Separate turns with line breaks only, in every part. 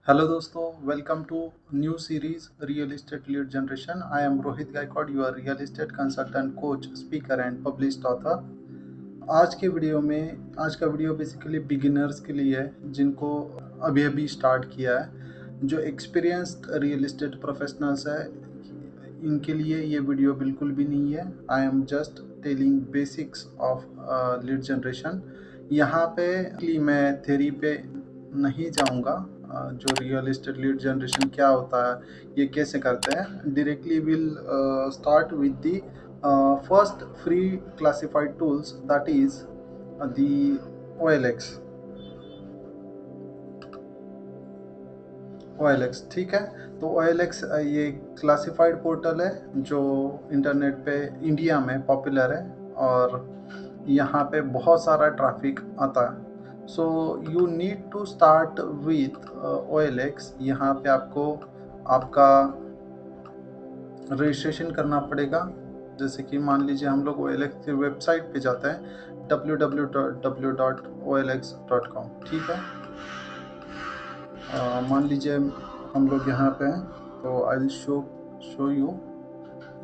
Hello दोस्तों, welcome to new series real estate lead generation. I am Rohit Gaikwad, your real estate consultant, coach, speaker and published author. आज का video basically beginners के लिए है जिनको अभी अभी स्टार्ट किया है। जो एक्सपीरियंस्ड रियल एस्टेट प्रोफेशनल्स है इनके लिए ये वीडियो बिल्कुल भी नहीं है। I am just telling basics of lead generation. यहाँ पे मैं थ्योरी पे नहीं जाऊँगा। जो रियल एस्टेट लीड जनरेशन क्या होता है, ये कैसे करते हैं, directly will start with the first free classified tools, that is the OLX। ठीक है। तो OLX ये क्लासिफाइड पोर्टल है जो इंटरनेट पे इंडिया में पॉपुलर है और यहाँ पे बहुत सारा ट्रैफिक आता है। So you need to start with OLX। यहाँ पे आपको आपका रजिस्ट्रेशन करना पड़ेगा। जैसे कि मान लीजिए हम लोग OLX की वेबसाइट पे जाते हैं www.olx.com। ठीक है। मान लीजिए हम लोग यहाँ पे हैं तो आई विल शो यू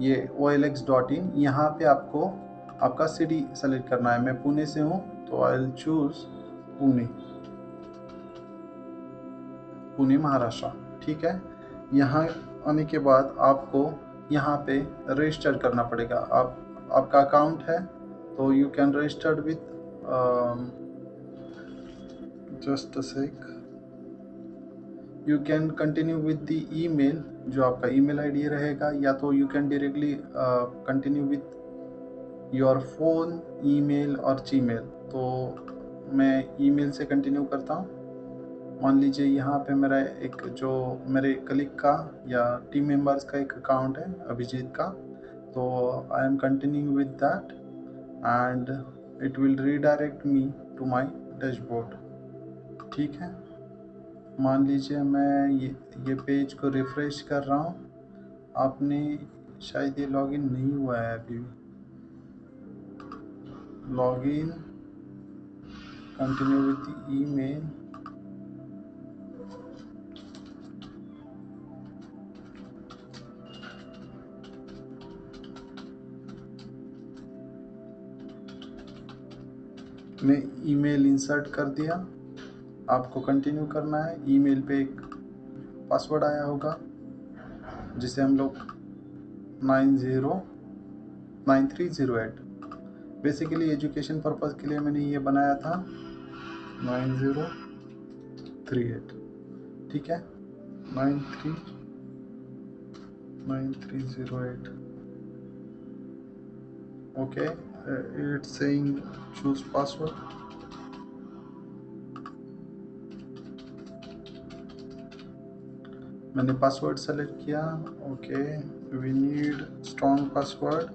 ये OLX.in। यहाँ पे आपको आपका सिटी सेलेक्ट करना है। मैं पुणे से हूँ तो I will choose Pune Maharashtra. ठीक है। यहाँ आने के बाद आपको यहाँ पे रजिस्टर करना पड़ेगा। आपका अकाउंट है तो you can registered with just a sec. You can continue with the email, जो आपका ईमेल आईडी रहेगा, या तो you can directly continue with your phone email और जीमेल। तो मैं ईमेल से कंटिन्यू करता हूँ। मान लीजिए यहाँ पे मेरा एक जो मेरे कलीग का या टीम मेंबर्स का एक अकाउंट है, अभिजीत का, तो I am continuing with that and it will redirect me to my dashboard. ठीक है। मान लीजिए मैं ये पेज को रिफ्रेश कर रहा हूँ। आपने शायद ये लॉगिन नहीं हुआ है अभी भी। Login, continue with the email. मैं ईमेल इंसर्ट कर दिया। आपको कंटिन्यू करना है। ईमेल पे एक पासवर्ड आया होगा जिसे हम लोग 9308, बेसिकली एजुकेशन पर्पज़ के लिए मैंने ये बनाया था 9038। ठीक है। 9308। Okay. It's saying choose password. मैंने पासवर्ड सेलेक्ट किया। Okay, we need strong password.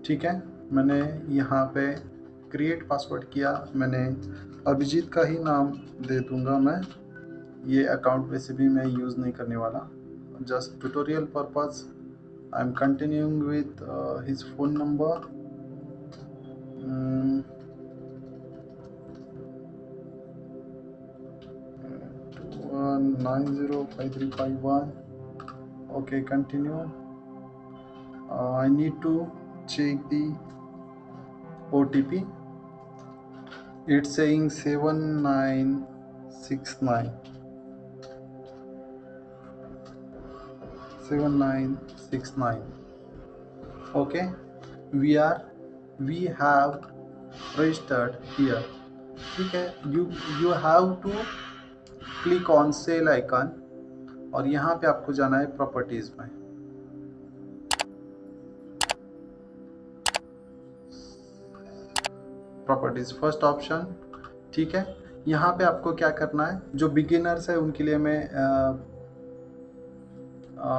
ठीक है। मैंने यहाँ पे क्रिएट पासवर्ड किया। मैंने अभिजीत का ही नाम दे दूंगा। मैं ये अकाउंट वैसे भी मैं यूज़ नहीं करने वाला, just tutorial purpose. I am continuing with his phone number. 905351। okay, continue. I need to check the OTP. It's saying 7969 7969। okay, we have registered here। ठीक है। you have to click on sale icon और यहाँ पे आपको जाना है properties में। Properties first option. ठीक है। यहाँ पे आपको क्या करना है, जो बिगिनर्स है उनके लिए मैं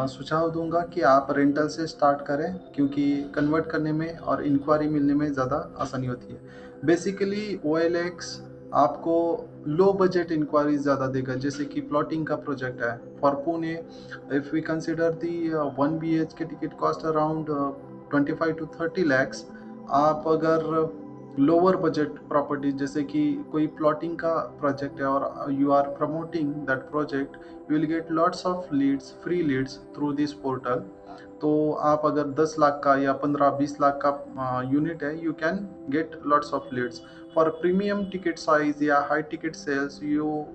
सुझाव दूंगा कि आप रेंटल से स्टार्ट करें, क्योंकि कन्वर्ट करने में और इंक्वायरी मिलने में ज़्यादा आसानी होती है। बेसिकली OLX आपको लो बजट इंक्वायरीज ज़्यादा देगा, जैसे कि प्लॉटिंग का प्रोजेक्ट है for Pune. If we consider the 1 BHK ticket cost around 25 to 30 lakhs। आप अगर लोअर बजट प्रॉपर्टी जैसे कि कोई प्लॉटिंग का प्रोजेक्ट है और you are promoting that project, you will get lots of leads, free leads through this portal. तो आप अगर 10 लाख का या 15-20 लाख का यूनिट है, you can get lots of leads. For premium ticket size या high ticket sales, you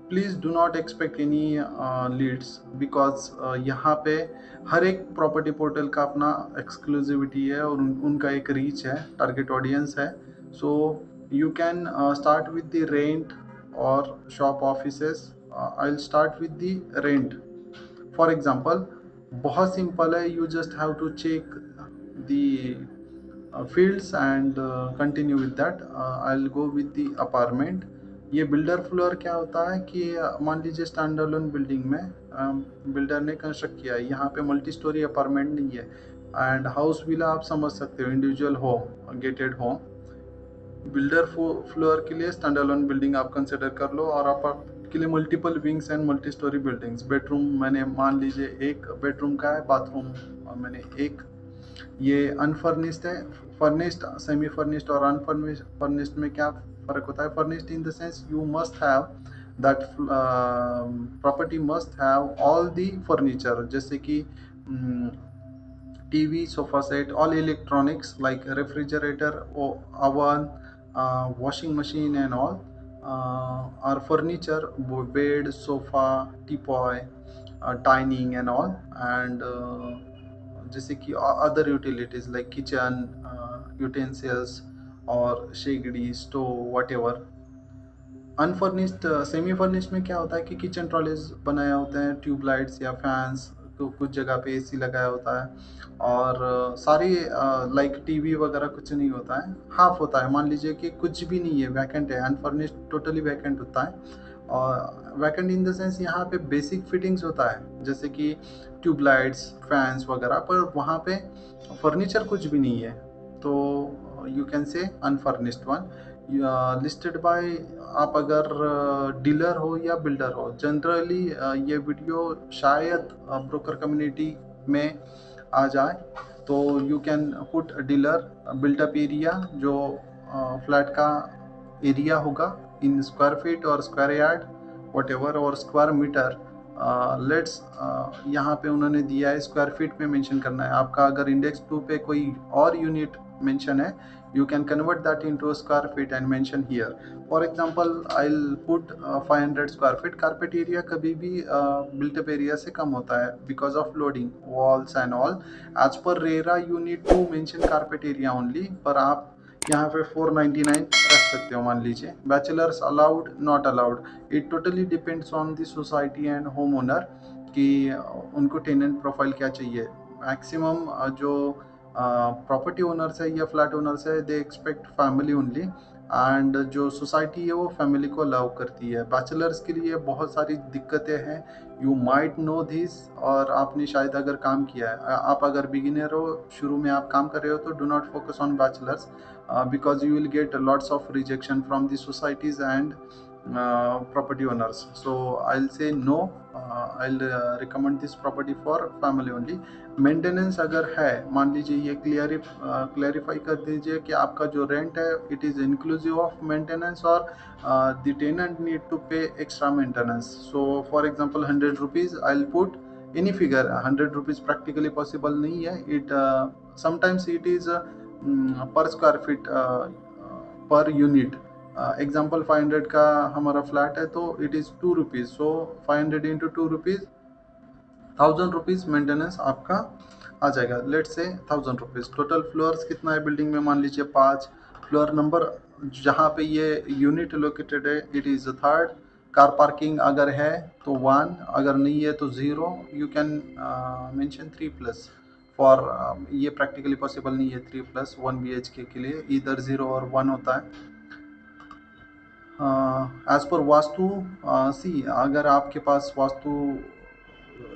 please do not expect any leads, because यहाँ पे हर एक प्रॉपर्टी पोर्टल का अपना एक्सक्लूसिविटी है और उनका एक रीच है, टारगेट ऑडियंस है। So you can start with the rent और shop offices. I will start with the rent. For example, बहुत सिंपल है, you just have to check the fields and continue with that. I'll go with the apartment. ये builder floor क्या होता है कि मान लीजिए स्टैंड अलोन बिल्डिंग में बिल्डर ने कंस्ट्रक्ट किया है, यहाँ पे मल्टी स्टोरी अपार्टमेंट नहीं है। एंड हाउस विला आप समझ सकते हो, individual home, gated home. Builder floor के लिए स्टैंड अलोन बिल्डिंग आप कंसिडर कर लो, और आप के लिए multiple wings and multi storey buildings. Bedroom मैंने मान लीजिए एक बेडरूम का है, बाथरूम मैंने एक। ये अनफर्निश्ड है। फर्निश्ड, सेमी फर्निश्ड और अनफर्निश्ड में क्या फ़र्क होता है? Furnished in the sense you must have that property must have all the furniture, जैसे कि TV, sofa set, all electronics like refrigerator, oven, washing machine and all are furniture, bed, sofa, teapot, dining and all, and जैसे कि other utilities like kitchen utensils और शेगड़ी, stove, whatever. Unfurnished, semi furnished में क्या होता है कि kitchen trolleys बनाए होते हैं, ट्यूबलाइट्स या फैंस, तो कुछ जगह पे एसी लगाया होता है, और सारी लाइक टीवी वगैरह कुछ नहीं होता है, हाफ होता है। मान लीजिए कि कुछ भी नहीं है, वैकेंट है। अनफर्निश्ड टोटली वैकेंट होता है। और वैकेंट इन द सेंस यहाँ पे बेसिक फिटिंग्स होता है, जैसे कि ट्यूबलाइट्स, फैंस वगैरह, पर वहाँ पे फर्नीचर कुछ भी नहीं है। तो you can say unfurnished one. Listed by, आप अगर डीलर हो या बिल्डर हो, जनरली ये वीडियो शायद ब्रोकर कम्युनिटी में आ जाए, तो you can put dealer built up area, जो फ्लैट का एरिया होगा इन स्क्वायर फीट और स्क्वायर यार्ड वट एवर, और स्क्वायर मीटर। लेट्स यहाँ पे उन्होंने दिया है स्क्वायर फीट में मेंशन करना है आपका। अगर इंडेक्स 2 पे कोई और यूनिट मेंशन है, you can convert that into a square feet and mention here. For example, I'll put 500 square feet. Carpet area कभी भी built up area से कम होता है because of loading walls and all. As per RERA you need to mention carpet area only, पर आप यहाँ पे 499 रख सकते हो मान लीजिए। Bachelors allowed, not allowed, it totally depends on the society and home owner कि उनको टेनेंट प्रोफाइल क्या चाहिए। मैक्सिमम जो प्रॉपर्टी ओनर्स है या फ्लैट ओनर्स है, they expect family only, and जो सोसाइटी है वो फैमिली को अलाउ करती है। बैचलर्स के लिए बहुत सारी दिक्कतें हैं, यू माइट नो दिस, और आपने शायद अगर काम किया है, आप अगर बिगिनर हो, शुरू में आप काम कर रहे हो, तो do not focus on bachelors because you will get lots of rejection from the societies and property owners. So I'll say no. I'll recommend this property for family only. Maintenance अगर है, मान लीजिए ये क्लैरिफाई कर दीजिए कि आपका जो रेंट है it is inclusive of maintenance, और द टेनेंट नीड टू पे extra maintenance. So for example 100 rupees, I will put any figure. 100 rupees practically possible नहीं है, इट समटाइम्स इट इज़ पर square feet per unit. Example 500 का हमारा flat है, तो it is 2 rupees, so 500 into 2 rupees, 1000 rupees maintenance आपका आ जाएगा। Late से 1000 रुपीज़। टोटल फ्लोर्स कितना है बिल्डिंग में? मान लीजिए 5। फ्लोर नंबर जहाँ पे ये यूनिट लोकेटेड है it is 3rd। Car parking अगर है तो 1, अगर नहीं है तो 0। You can mention 3+। फॉर ये प्रैक्टिकली पॉसिबल नहीं है 3+। 1 BHK के लिए इधर 0 और 1 होता है। एज पर वास्तु, सी, अगर आपके पास vastu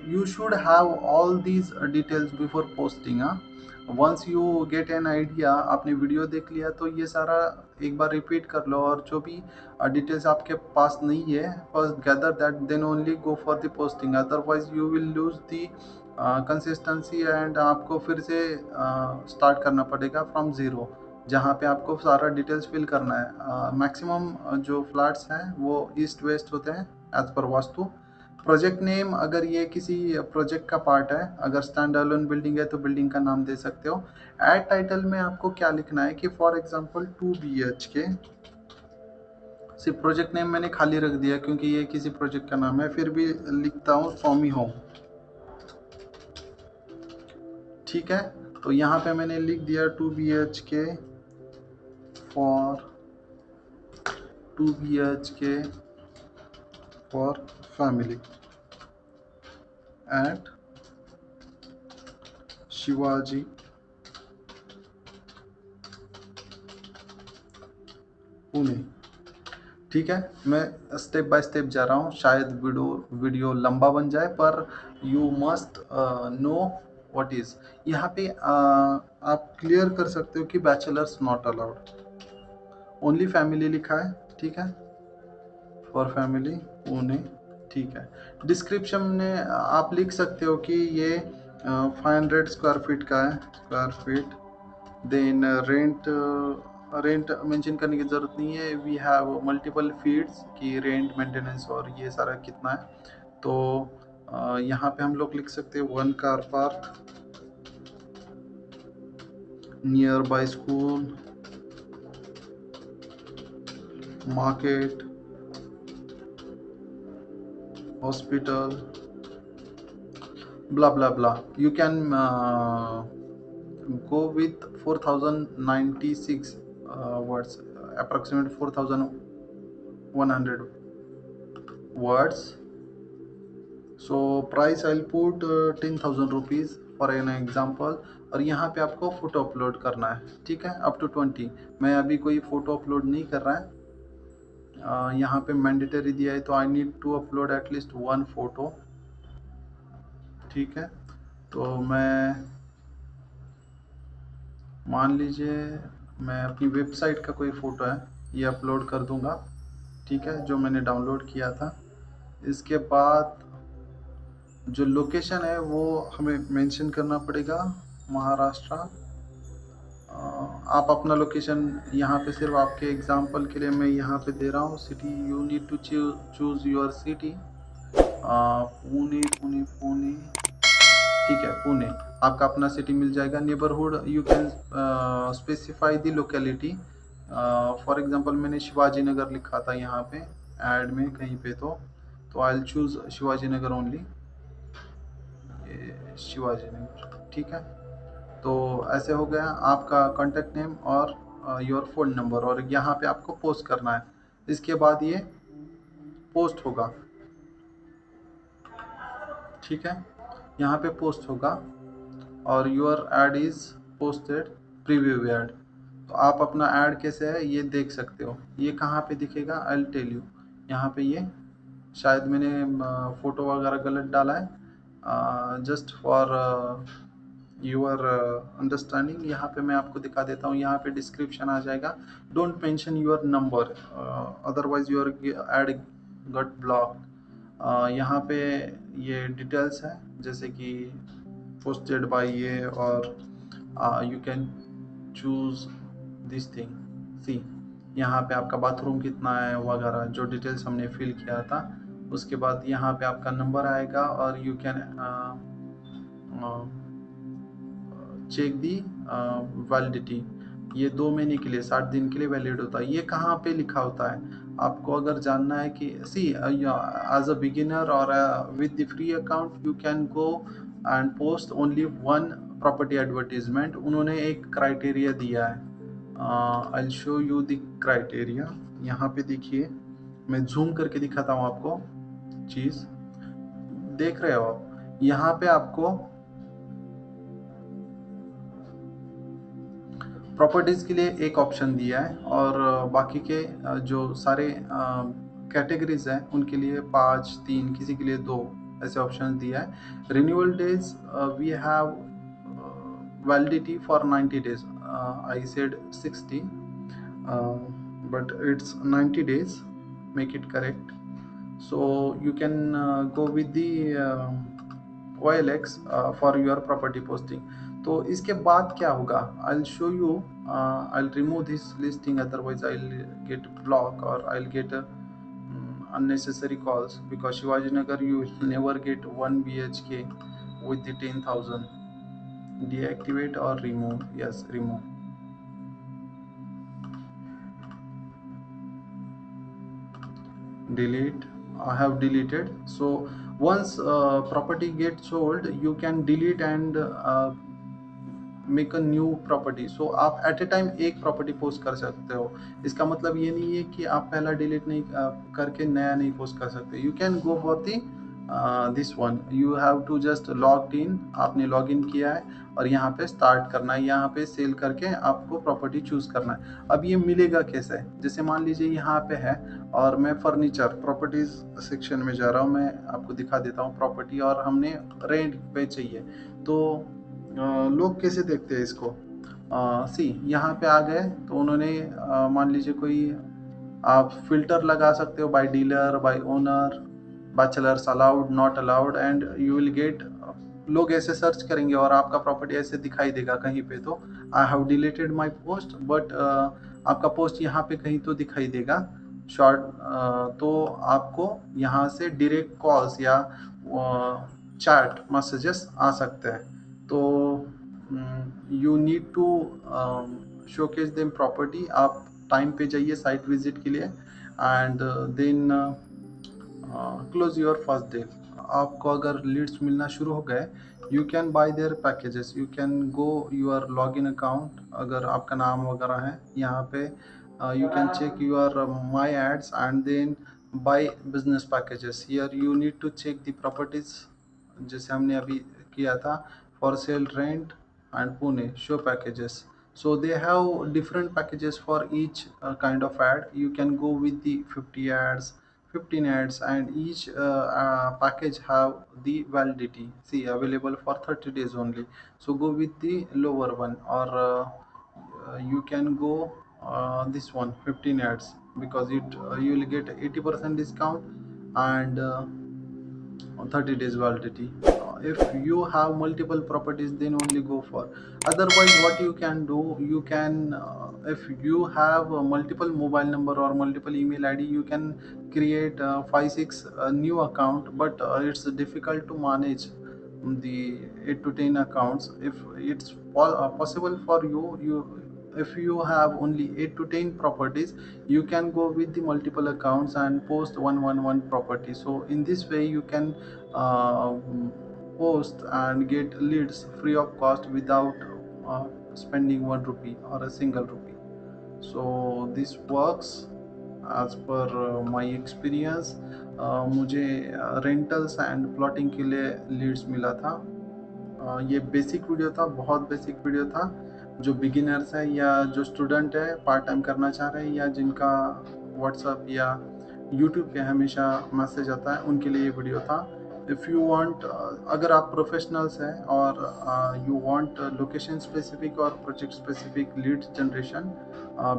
you should have all these details before posting. Once you get an idea, आपने वीडियो देख लिया तो ये सारा एक बार रिपीट कर लो, और जो भी डिटेल्स आपके पास नहीं है first gather that, then only go for the posting, otherwise you will lose the consistency and आपको फिर से स्टार्ट करना पड़ेगा फ्रॉम ज़ीरो, जहाँ पे आपको सारा डिटेल्स फिल करना है। मैक्सिमम जो फ्लैट्स हैं वो ईस्ट वेस्ट होते हैं as per vastu. Project name, अगर ये किसी प्रोजेक्ट का पार्ट है, अगर स्टैंड अलोन बिल्डिंग है तो बिल्डिंग का नाम दे सकते हो। एड टाइटल में आपको क्या लिखना है कि फॉर एग्जांपल 2 BHK, सिर्फ प्रोजेक्ट नेम मैंने खाली रख दिया क्योंकि ये किसी प्रोजेक्ट का नाम है, फिर भी लिखता हूँ स्वामी होम। ठीक है, तो यहाँ पे मैंने लिख दिया 2 BHK for 2 BHK for family at Shivaji Pune. ठीक है, मैं स्टेप बाय स्टेप जा रहा हूँ, शायद वीडियो लंबा बन जाए, पर you must know what is. यहाँ पे आप क्लियर कर सकते हो कि bachelors not allowed, only family लिखा है। ठीक है, फॉर फैमिली पुणे। ठीक है, डिस्क्रिप्शन में आप लिख सकते हो कि ये 500 स्क्वायर फीट का है, square feet. Then rent mention करने की ज़रूरत नहीं है, वी हैव मल्टीपल फीड्स की रेंट मेंटेनेंस और ये सारा कितना है। तो यहाँ पे हम लोग लिख सकते हैं 1 car park near by school, market, hospital, blah blah blah. You can go with 4096 words, approximate 4100 words. So price I'll put 10,000 rupees for an example। और यहाँ पे आपको फ़ोटो अपलोड करना है। ठीक है, अप टू 20। मैं अभी कोई फ़ोटो अपलोड नहीं कर रहा है, यहाँ पे मैंडेटरी दिया है तो I need to upload at least 1 photo. ठीक है, तो मैं मान लीजिए मैं अपनी वेबसाइट का कोई फ़ोटो है ये अपलोड कर दूंगा। ठीक है, जो मैंने डाउनलोड किया था। इसके बाद जो लोकेशन है वो हमें मेंशन करना पड़ेगा, महाराष्ट्र। आप अपना लोकेशन यहाँ पे, सिर्फ आपके एग्जांपल के लिए मैं यहाँ पे दे रहा हूँ city, you need to choose your city. Pune Pune Pune. ठीक है, पुणे आपका अपना सिटी मिल जाएगा। Neighbourhood you can specify the locality. For example मैंने शिवाजी नगर लिखा था यहाँ पे ऐड में कहीं पे, तो I will choose Shivaji Nagar only, Shivaji Nagar. ठीक है, तो ऐसे हो गया आपका कॉन्टैक्ट नेम और योर फ़ोन नंबर, और यहाँ पे आपको पोस्ट करना है। इसके बाद ये पोस्ट होगा। ठीक है, यहाँ पे पोस्ट होगा और your ad is posted preview ad. तो आप अपना ऐड कैसे है ये देख सकते हो। ये कहाँ पे दिखेगा, आई विल टेल यू। यहाँ पे ये शायद मैंने फ़ोटो वगैरह गलत डाला है, जस्ट फॉर योर अंडरस्टैंडिंग। यहाँ पे मैं आपको दिखा देता हूँ, यहाँ पे डिस्क्रिप्शन आ जाएगा। Don't mention your number, otherwise your ad got block. यहाँ पे ये डिटेल्स है, जैसे कि पोस्टेड बाय ये, और you can choose this thing. See, यहाँ पे आपका बाथरूम कितना है वगैरह, जो डिटेल्स हमने फिल किया था। उसके बाद यहाँ पे आपका नंबर आएगा और you can check the validity. ये 2 महीने के लिए, 60 दिन के लिए वैलिड होता है। ये कहाँ पे लिखा होता है आपको अगर जानना है कि सी एज अ बिगिनर और with the free account you can go and post only 1 property advertisement. उन्होंने एक क्राइटेरिया दिया है, I will show you the criteria. यहाँ पे देखिए, मैं जूम करके दिखाता हूँ आपको चीज़, देख रहे हो आप। यहाँ पे आपको प्रॉपर्टीज़ के लिए एक ऑप्शन दिया है, और बाकी के जो सारे कैटेगरीज हैं उनके लिए 5, 3, किसी के लिए 2 ऐसे ऑप्शन दिया है। Renewal days we have validity for 90 days. I said 60, but it's 90 days, make it correct. So you can go with the OLX for your property posting. तो इसके बाद क्या होगा, I'll show you. I'll remove this listing, otherwise I'll get blocked or I'll get unnecessary calls, because Shivajinagar you will never get 1 BHK with the 10,000. Deactivate or remove? Yes, remove. Delete. I have deleted. So once property gets sold, you can delete and make a new property. So आप at a time एक property post कर सकते हो. इसका मतलब ये नहीं है कि आप पहला डिलीट नहीं करके नया नहीं पोस्ट कर सकते. You can go for the this one. You have to just log in. आपने लॉग इन किया है और यहाँ पे स्टार्ट करना है. यहाँ पे सेल करके आपको प्रॉपर्टी चूज करना है. अब ये मिलेगा कैसे? जैसे मान लीजिए यहाँ पे है और मैं फर्नीचर प्रॉपर्टीज सेक्शन में जा रहा हूँ. मैं आपको दिखा देता हूँ प्रॉपर्टी, और हमने रेंट पे चाहिए. तो लोग कैसे देखते हैं इसको? सी यहाँ पे आ गए तो उन्होंने मान लीजिए कोई, आप फिल्टर लगा सकते हो by dealer, by owner, bachelors allowed, not allowed, and you will get. लोग ऐसे सर्च करेंगे और आपका प्रॉपर्टी ऐसे दिखाई देगा कहीं पे. तो I have deleted my post, but आपका पोस्ट यहाँ पे कहीं तो दिखाई देगा शॉर्ट. तो आपको यहाँ से डायरेक्ट कॉल्स या चैट मैसेजेस आ सकते हैं. तो you need to showcase them property. आप टाइम पे जाइए साइट विजिट के लिए, and then close your first deal. आपको अगर लीड्स मिलना शुरू हो गए, you can buy their packages. You can go your log in account, अगर आपका नाम वगैरह है यहाँ पे. You can check your my ads and then buy business packages. Here you need to check the properties जैसे हमने अभी किया था. For sale, rent and Pune show packages. So they have different packages for each kind of ad. You can go with the 50 ads, 15 ads, and each package have the validity, see, available for 30 days only. So go with the lower one, or you can go this one, 15 ads, because it you will get 80% discount and 30 days validity. If you have multiple properties, then only go for. Otherwise what you can do, you can if you have multiple mobile number or multiple email ID, you can create 5-6 new account, but it's difficult to manage the 8 to 10 accounts. If it's possible for you, if you have only 8 to 10 properties, you can go with the multiple accounts and post 111 property. So in this way you can uh, post and get leads free of cost without spending 1 rupee or a single rupee. So this works as per my experience. मुझे rentals and plotting के लिए Leeds मिला था. ये basic video था, बहुत basic video था. जो बिगिनर्स है या जो स्टूडेंट है, पार्ट टाइम करना चाह रहे हैं, या जिनका व्हाट्सएप या यूट्यूब पे हमेशा मैसेज आता है, उनके लिए ये वीडियो था. इफ़ यू वांट, अगर आप प्रोफेशनल्स हैं और यू वांट लोकेशन स्पेसिफिक और project specific lead generation,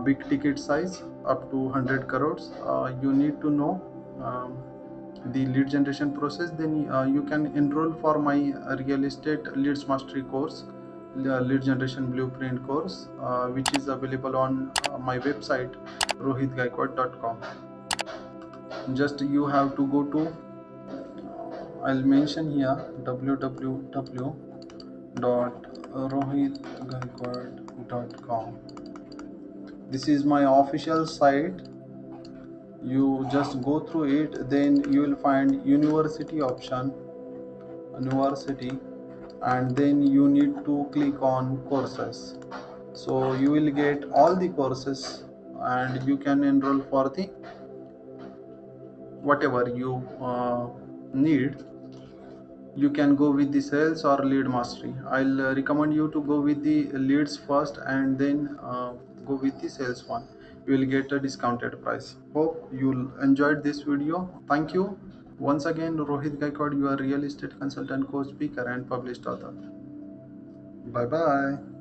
big ticket size up to 100 crores, you need to know the lead generation process, then you can enroll for my real estate leads mastery course, lead generation blueprint course, which is available on my website rohitgaikwad.com. just you have to go to, I'll mention here, www.rohitgaikwad.com. this is my official site. You just go through it, then you will find university option, university, and then you need to click on courses. So you will get all the courses and you can enroll for the whatever you need. You can go with the sales or lead mastery. I'll recommend you to go with the leads first and then go with the sales one. You will get a discounted price. Hope you'll enjoyed this video. Thank you. Once again, Rohit Gaikwad, your real estate consultant, coach, speaker, and published author. Bye bye.